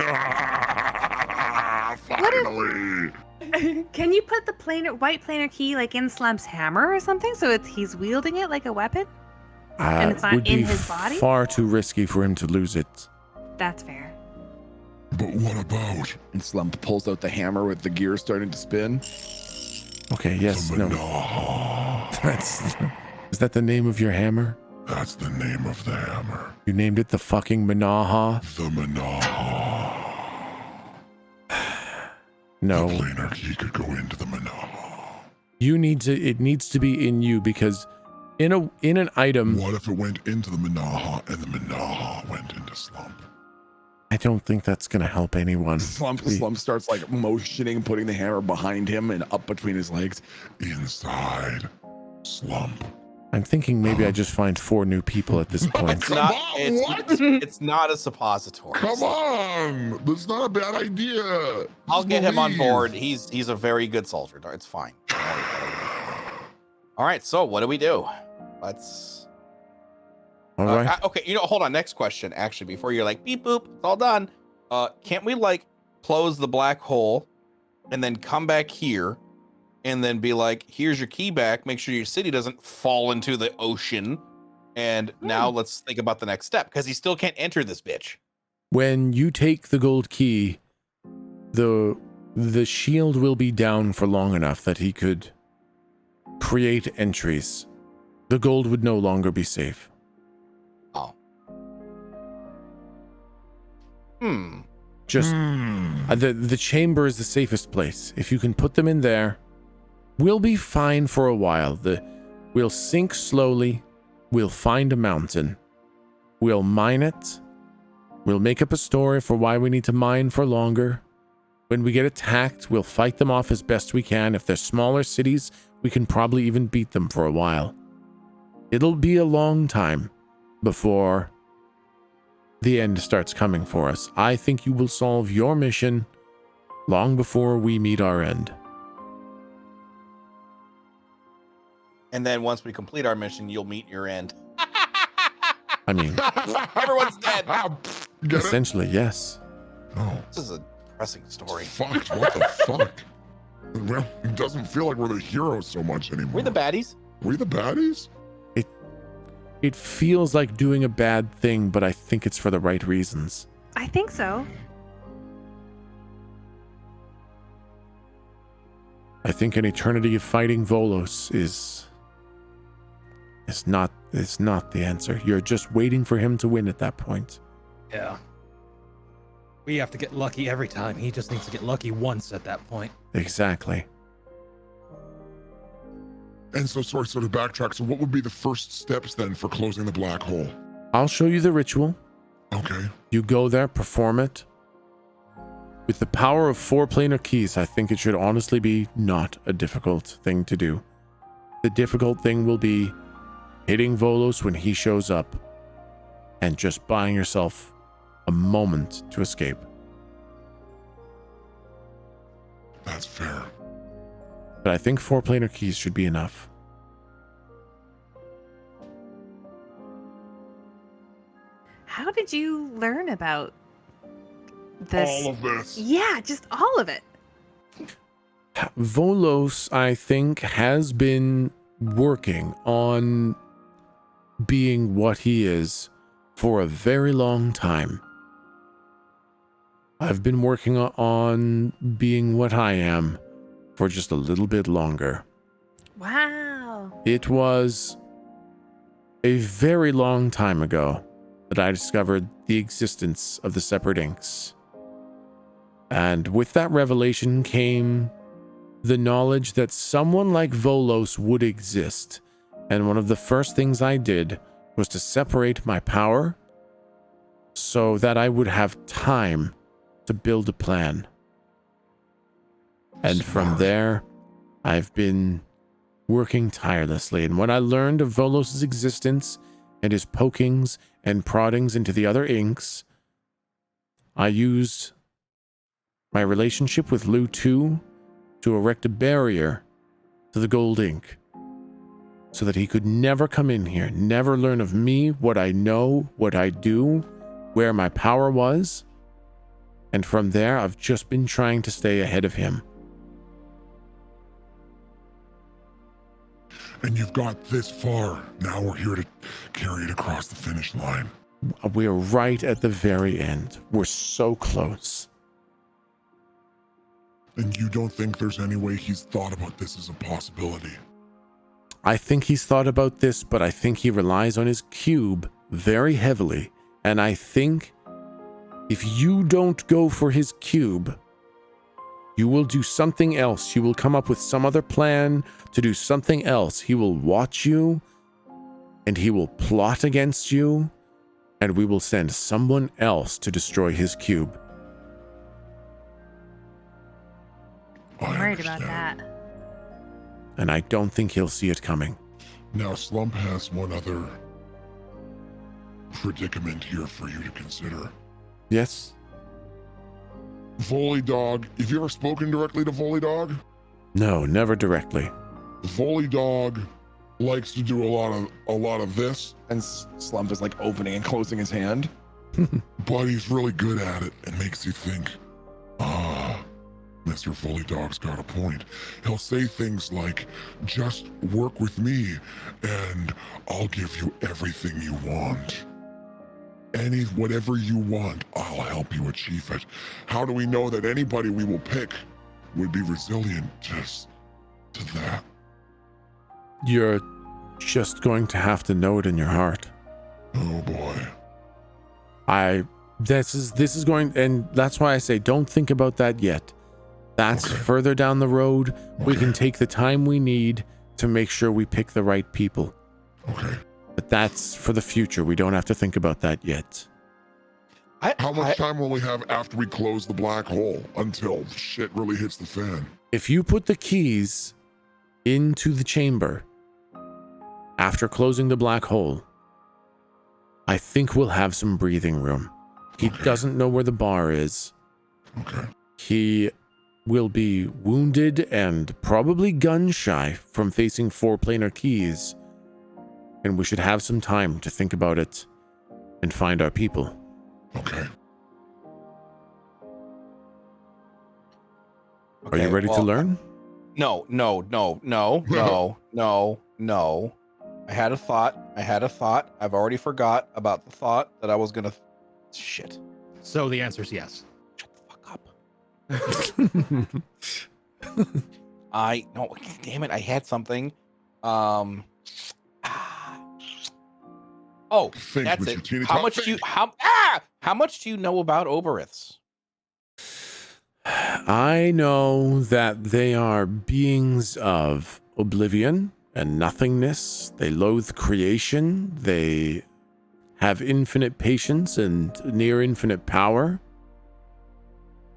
Finally. Can you put the white planar key like in Slump's hammer or something, so he's wielding it like a weapon? And it's not would in be his body? far too risky for him to lose it. That's fair. But what about And Slump pulls out the hammer with the gears starting to spin. Okay, yes, the no. Manaha? Is that the name of your hammer? That's the name of the hammer. You named it the fucking Manaha? The Manaha. No. The planar key could go into the Manaha. It needs to be in you, because in an item, What if it went into the Manaha and the Manaha went into Slump? I don't think that's gonna help anyone. Slump starts like motioning, putting the hammer behind him and up between his legs. Inside Slump. I'm thinking maybe I just find 4 new people at this point. Come on, what? It's not a suppository. Come on. That's not a bad idea. I'll Just get him on believe. board. He's a very good soldier. It's fine. All right, so what do we do? Let's All right. okay, hold on. Next question, actually, before you're like beep boop, it's all done. Can't we like close the black hole and then come back here and then be like, here's your key back, make sure your city doesn't fall into the ocean. And now let's think about the next step, because he still can't enter this bitch. When you take the gold key, the shield will be down for long enough that he could create entries. The gold would no longer be safe. Just the chamber is the safest place. If you can put them in there, we'll be fine for a while. We'll sink slowly. We'll find a mountain. We'll mine it. We'll make up a story for why we need to mine for longer. When we get attacked, we'll fight them off as best we can. If they're smaller cities, we can probably even beat them for a while. It'll be a long time before the end starts coming for us. I think you will solve your mission long before we meet our end. And then once we complete our mission, you'll meet your end. I mean, Everyone's dead. Get it? essentially, yes. Oh, This is a depressing story. fucked. What the fuck? Well, it doesn't feel like we're the heroes so much anymore. We're the baddies. We the baddies? It feels like doing a bad thing, but I think it's for the right reasons. I think so. I think an eternity of fighting Volos is not the answer. You're just waiting for him to win at that point. Yeah. We have to get lucky every time. He just needs to get lucky once at that point. Exactly. And so, sorry, so to backtrack, so what would be the first steps then for closing the black hole? I'll show you the ritual. Okay. You go there, perform it. With the power of 4 planar keys, I think it should honestly be not a difficult thing to do. The difficult thing will be hitting Volos when he shows up and just buying yourself a moment to escape. That's fair. But I think 4 planar keys should be enough. How did you learn about this? All of this. Yeah, just all of it. Volos, I think, has been working on being what he is for a very long time. I've been working on being what I am for just a little bit longer. Wow. It was a very long time ago that I discovered the existence of the separate inks. And with that revelation came the knowledge that someone like Volos would exist. And one of the first things I did was to separate my power so that I would have time to build a plan. And from Smart. there, I've been working tirelessly. And when I learned of Volos' existence and his pokings and proddings into the other inks, I used my relationship with Lu 2 to erect a barrier to the gold ink so that he could never come in here, never learn of me, what I know, what I do, where my power was. And from there, I've just been trying to stay ahead of him. And you've got this far. Now we're here to carry it across the finish line. We're right at the very end. We're so close. And you don't think there's any way he's thought about this as a possibility? I think he's thought about this, but I think he relies on his cube very heavily. And I think if you don't go for his cube, you will do something else. You will come up with some other plan to do something else. He will watch you, and he will plot against you, and we will send someone else to destroy his cube. I'm I worried about understand. that. And I don't think he'll see it coming. Now, Slump has one other predicament here for you to consider. Yes? Volley Dog. Have you ever spoken directly to Volley Dog? No, never directly. Volley Dog likes to do a lot of this, And Slump is like opening and closing his hand. but he's really good at it and makes you think, Mr. Volley Dog's got a point. He'll say things like, just work with me and I'll give you everything you want. Whatever you want, I'll help you achieve it. How do we know that anybody we will pick would be resilient just to that? You're just going to have to know it in your heart. Oh boy. This is going, and that's why I say don't think about that yet. That's Okay. further down the road. We Okay. can take the time we need to make sure we pick the right people. Okay. But that's for the future. We don't have to think about that yet. How much time will we have after we close the black hole until shit really hits the fan? If you put the keys into the chamber after closing the black hole, I think we'll have some breathing room. He doesn't know where the bar is. Okay. He will be wounded and probably gun shy from facing 4-planar keys. And we should have some time to think about it and find our people. Okay. Are you ready to learn? No. I had a thought. I've already forgot about the thought that I was gonna. Shit. So the answer is yes. Shut the fuck up. Damn it! I had something. Oh, Think, that's Mr. it. Teeny How Top, much think. do you how much do you know about Oberiths? I know that they are beings of oblivion and nothingness. They loathe creation. They have infinite patience and near infinite power.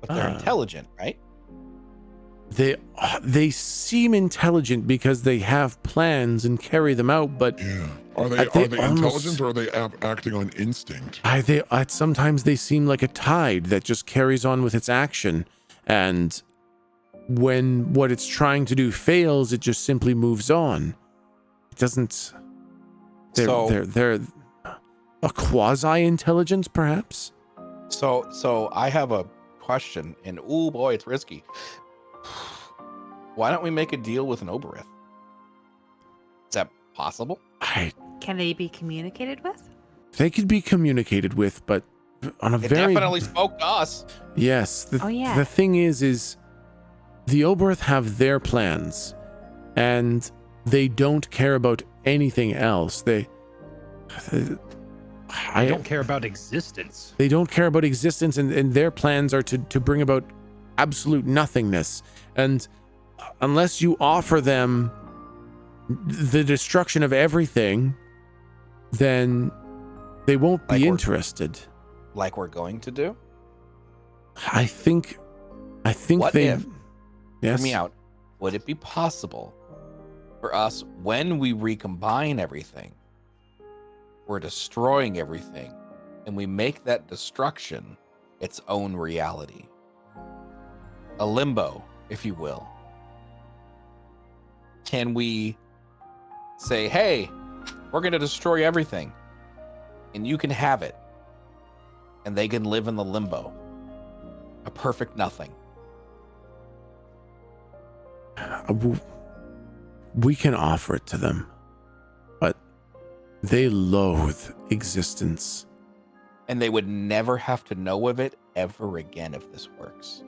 But they're intelligent, right? They seem intelligent because they have plans and carry them out, but Yeah. Are they almost- intelligent or are they acting on instinct? sometimes they seem like a tide that just carries on with its action, and when what it's trying to do fails, it just simply moves on. It doesn't. They're a quasi-intelligence, perhaps. So I have a question, and oh boy, it's risky. Why don't we make a deal with an Oberith? Is that possible? Can they be communicated with? They could be communicated with, but on a It very definitely spoke to us. yes. Oh, yeah. The thing is the Oberith have their plans, and they don't care about anything else. I don't care about existence. They don't care about existence, and their plans are to bring about absolute nothingness. And unless you offer them the destruction of everything, then they won't be interested. Like we're going to do? I think What they. if- Yes. Hear me out. Would it be possible for us, when we recombine everything, we're destroying everything, and we make that destruction its own reality? A limbo, if you will. Can we say, hey, we're going to destroy everything, and you can have it, and they can live in the limbo, a perfect nothing? We can offer it to them, but they loathe existence. And they would never have to know of it ever again if this works.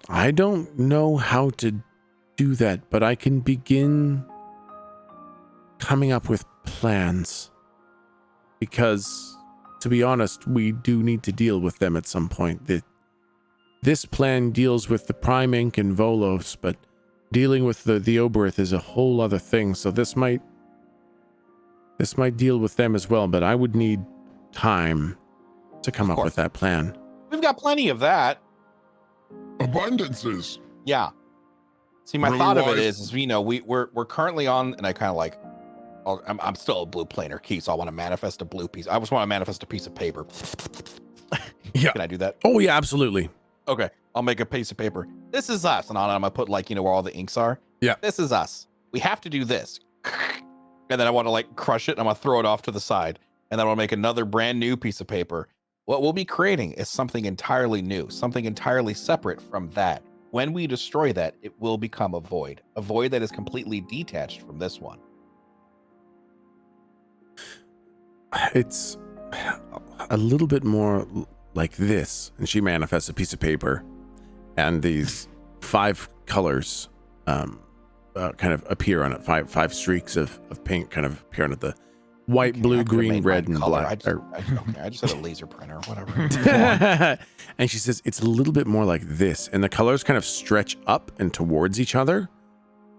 I don't know how to do that, but I can begin coming up with plans. Because, to be honest, we do need to deal with them at some point. This plan deals with the Prime Inc. and Volos, but dealing with the Oberith is a whole other thing. So this might deal with them as well, but I would need time to come up with that plan. We've got plenty of that. Abundances. Yeah. See, my Really thought of it wise. is we're currently on, and I kind of like, I'm still a blue planar key, so I want to manifest a blue piece. I just want to manifest a piece of paper. Yeah. Can I do that? Oh yeah, absolutely. Okay, I'll make a piece of paper. This is us, and on it I'm gonna put like where all the inks are. Yeah. This is us. We have to do this, and then I want to like crush it. And I'm gonna throw it off to the side, and then I'll make another brand new piece of paper. What we'll be creating is something entirely new, something entirely separate from that. When we destroy that, it will become a void that is completely detached from this one. It's a little bit more like this. And she manifests a piece of paper, and these 5 colors kind of appear on it. Five streaks of pink kind of appear on it. The white, Okay, blue, I could've green, made red, mine and color. black. I just had a laser printer, whatever. And she says it's a little bit more like this, and the colors kind of stretch up and towards each other,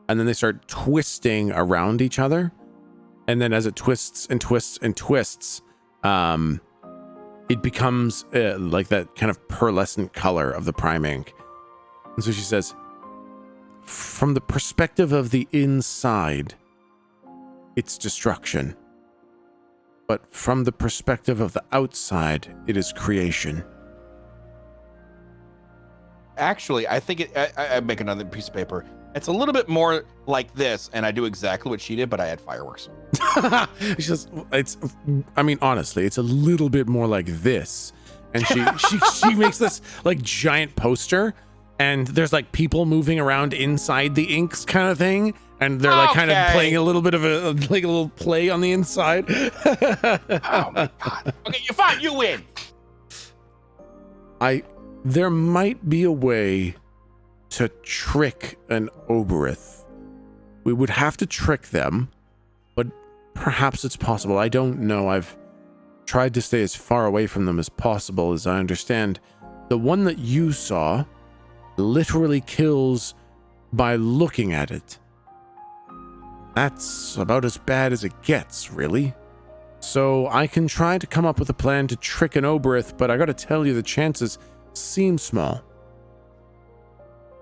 and then they start twisting around each other. And then as it twists and twists and twists, it becomes like that kind of pearlescent color of the prime ink. And so she says, from the perspective of the inside, it's destruction. But from the perspective of the outside, it is creation. Actually, I think I make another piece of paper. It's a little bit more like this, and I do exactly what she did, but I add fireworks. She says, I mean, honestly, it's a little bit more like this. And she makes this like giant poster, and there's like people moving around inside the inks kind of thing. And they're like kind of playing a little bit of a little play on the inside. Oh my God. Okay, you're fine. You win. There might be a way to trick an Oberith. We would have to trick them, but perhaps it's possible. I don't know. I've tried to stay as far away from them as possible, as I understand. The one that you saw literally kills by looking at it. That's about as bad as it gets, really. So I can try to come up with a plan to trick an Oberith, but I gotta tell you, the chances seem small.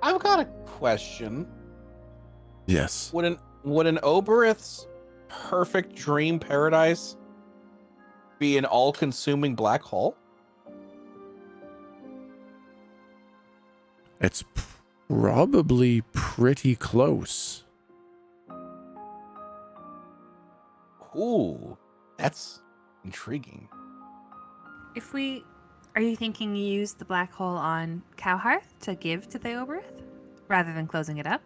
I've got a question. Yes. Would an Oberith's perfect dream paradise be an all-consuming black hole? It's probably pretty close. Ooh, that's intriguing. Are you thinking you use the black hole on Cowhearth to give to the Oberith rather than closing it up?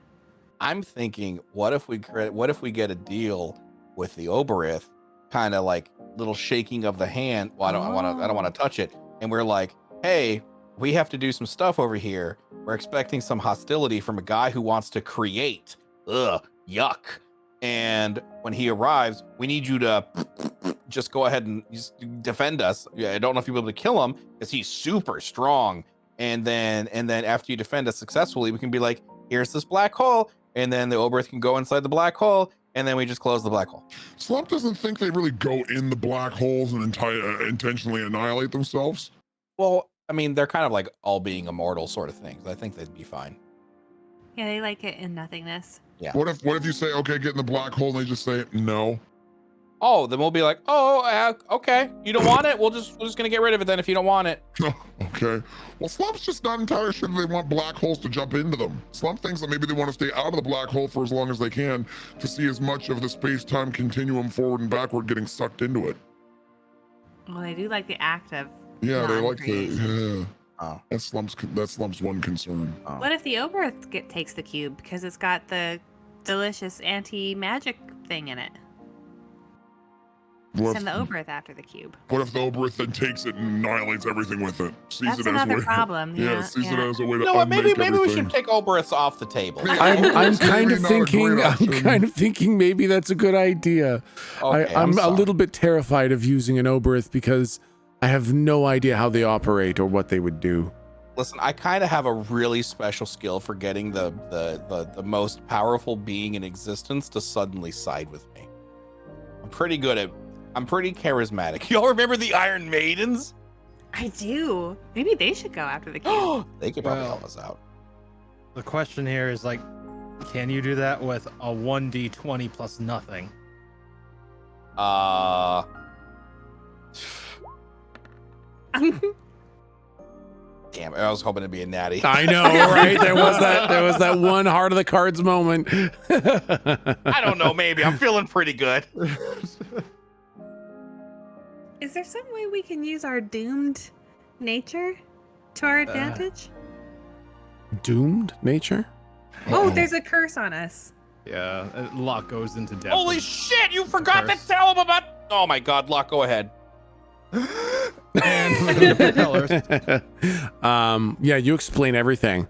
I'm thinking, what if we get a deal with the Oberith, kind of like little shaking of the hand. Well, I don't want to touch it. And we're like, hey, we have to do some stuff over here. We're expecting some hostility from a guy who wants to create. Ugh, yuck. And when he arrives, we need you to just go ahead and just defend us. Yeah, I don't know if you'll be able to kill him because he's super strong. And then after you defend us successfully, we can be like, here's this black hole. And then the Oberith can go inside the black hole. And then we just close the black hole. Slump doesn't think they really go in the black holes and intentionally annihilate themselves. Well, I mean, they're kind of like all being immortal sort of things. I think they'd be fine. Yeah, they like it in nothingness. Yeah. What if you say, okay, get in the black hole, and they just say no? Oh, then we'll be like, okay, you don't want it? We're just gonna get rid of it then if you don't want it. Okay. Well, Slump's just not entirely sure that they want black holes to jump into them. Slump thinks that maybe they want to stay out of the black hole for as long as they can to see as much of the space-time continuum forward and backward getting sucked into it. Well, they do like the act of Yeah, they like non-creation. the. Oh. That's Slump's one concern. Oh. What if the Oberith takes the cube because it's got the delicious anti-magic thing in it? What Send the if, Oberith after the cube. what if the Oberith then takes it and annihilates everything with it? Sees That's it as a another way, problem. Yeah, sees it yeah. as a way to You know what? Maybe unmake we everything. should take Oberiths off the table. I'm kind of Maybe not a thinking. great I'm option. kind of thinking maybe that's a good idea. Okay, I'm a sorry. little bit terrified of using an Oberith because I have no idea how they operate or what they would do. Listen, I kind of have a really special skill for getting the most powerful being in existence to suddenly side with me. I'm pretty charismatic. Y'all remember the Iron Maidens? I do. Maybe they should go after the cube. They could probably Well, help us out. The question here is like, can you do that with a 1d20 plus nothing? Damn, I was hoping to be a natty. I know, right? There was that one heart of the cards moment. I don't know, maybe. I'm feeling pretty good. Is there some way we can use our doomed nature to our advantage? Doomed nature? Oh, there's a curse on us. Yeah, Locke goes into depth. Holy shit, you forgot to curse. tell him about. Oh my god, Locke, go ahead. And the propellers. Yeah, you explain everything.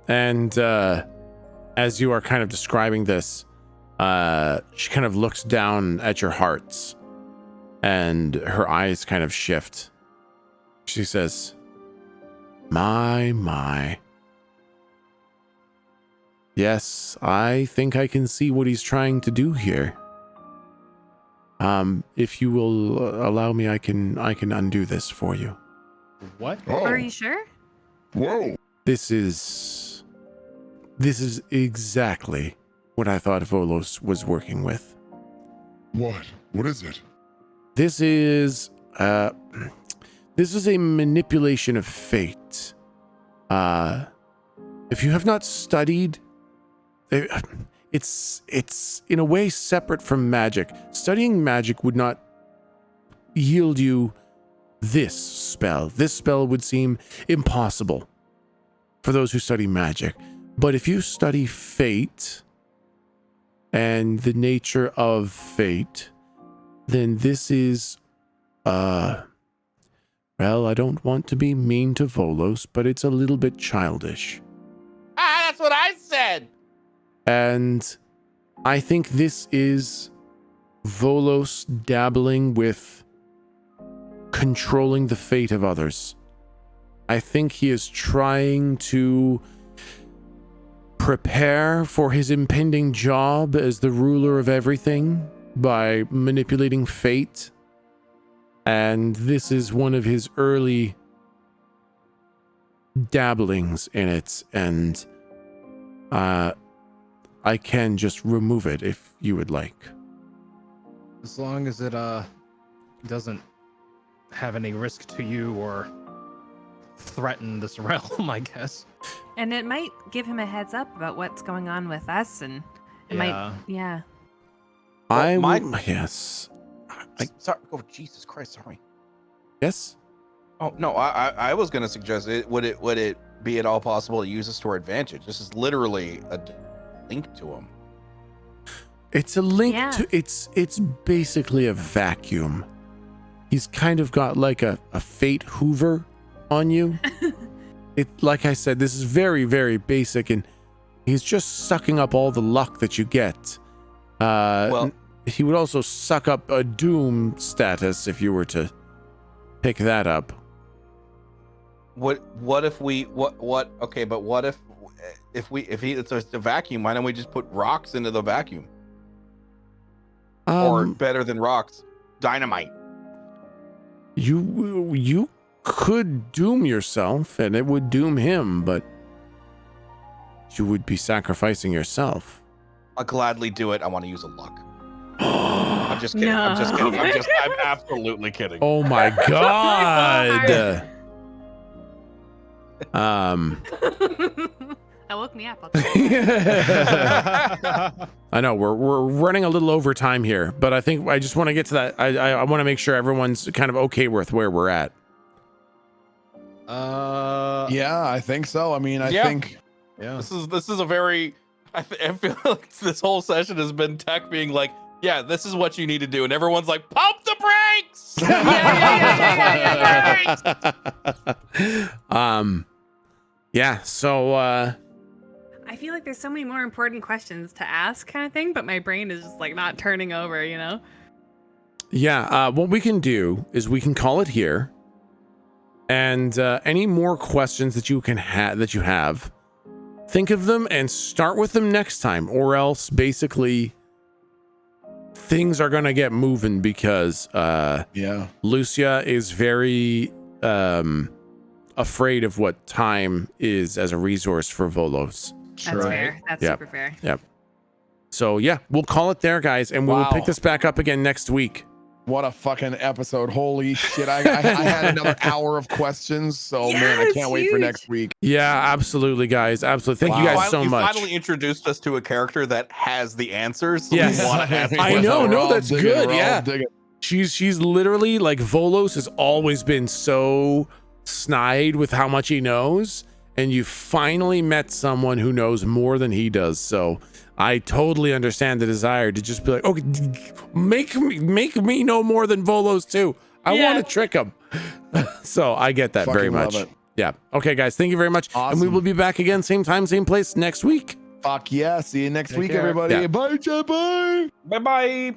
And as you are kind of describing this, she kind of looks down at your hearts and her eyes kind of shift. She says, my. Yes, I think I can see what he's trying to do here. If you will allow me, I can undo this for you. What? Oh, Are you sure? whoa. This is exactly what I thought Volos was working with. What? What is it? This is a manipulation of fate. If you have not studied, it's in a way separate from magic. Studying magic would not yield you this spell. This spell would seem impossible for those who study magic. But if you study fate and the nature of fate, then this is, well, I don't want to be mean to Volos, but it's a little bit childish. Ah, that's what I said. And I think this is Volos dabbling with controlling the fate of others. I think he is trying to prepare for his impending job as the ruler of everything by manipulating fate. And this is one of his early dabblings in it. And I can just remove it if you would like. As long as it doesn't have any risk to you or threaten this realm, I guess. And it might give him a heads up about what's going on with us, and it might, yeah. Yes. Sorry. Oh, Jesus Christ! Sorry. Yes. Oh no, I was gonna suggest it. Would it be at all possible to use this to our advantage? This is literally a link to him. It's a link Yeah. to it's basically a vacuum. He's kind of got like a fate hoover on you. It, like I said, this is very, very basic, and he's just sucking up all the luck that you get. Well, he would also suck up a doom status if you were to pick that up. what if we what? Okay, but what if it's a vacuum? Why don't we just put rocks into the vacuum? Or better than rocks, dynamite. You could doom yourself, and it would doom him, but you would be sacrificing yourself. I'll gladly do it. I want to use a luck. I'm just kidding. I'm just No. kidding. I'm absolutely kidding. Oh my god. That woke me up. I know we're running a little over time here, but I think I just want to get to that. I want to make sure everyone's kind of okay with where we're at. Yeah, I think so. I mean, I think. Yeah. This is a very. I feel like this whole session has been Tech being like, yeah, this is what you need to do, and everyone's like, pump the brakes. Yeah. So. I feel like there's so many more important questions to ask, kind of thing, but my brain is just like not turning over, you know? Yeah. What we can do is we can call it here, and any more questions that you can have, think of them and start with them next time, or else basically things are gonna get moving because Lucia is very afraid of what time is as a resource for Volos. That's fair. That's super fair. Yep. So yeah, we'll call it there, guys, and we'll pick this back up again next week. What a fucking episode. Holy shit. I had another hour of questions. So, man, I can't wait for next week. Yeah, absolutely, guys. Absolutely. Thank you guys so much. You finally introduced us to a character that has the answers. So Yes. we want to ask I know. No, that's good. Yeah. Digging. She's literally like, Volos has always been so snide with how much he knows, and you finally met someone who knows more than he does. So I totally understand the desire to just be like, okay, make me know more than Volos too. I want to trick him. So I get that very much. Love it. Yeah. Okay, guys. Thank you very much. Awesome. And we will be back again, same time, same place next week. Fuck yeah. See you next Take week, care. everybody. Yeah. Bye, Jay. Bye. Bye bye.